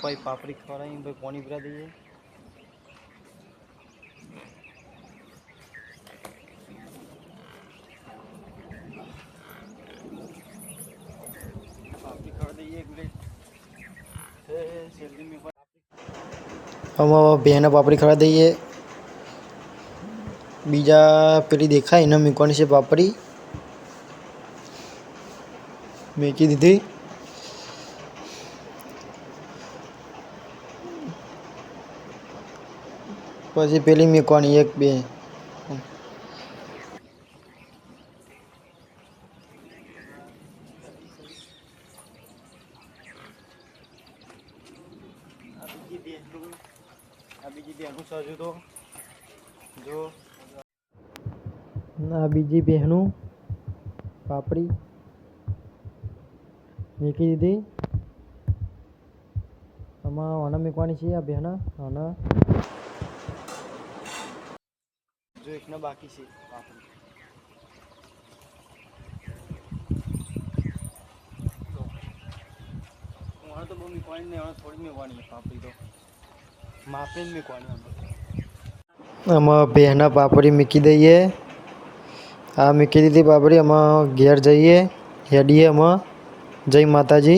भाई पापड़ी खवड़ाई भाई पानी पिला दीजिए। पापड़ी खवड़ा दीजिए एक प्लेट। हम बेहना पापड़ी खवड़ा दीजिए। बीजा पेली देखाय एने मूकवानी छे पापड़ी मूकी दीधी। पछी पेली मूकवानी एक बे बीजी बेहनू पापड़ी मूकी दीधी। आमा आना मूकवानी छे आ बेहना आना जो एक ना बाकी छे पापड़ी वहाँ तो वो मूकवानी नहीं, वहाँ थोड़ी मूकवानी है पापड़ी तो मापे में मूकवानी। आमा बेहना पापड़ी मूकी दईए। आ मूकी दीधी पापड़ी। आमा घेर जाइए हेडिए। आमा जय माताजी।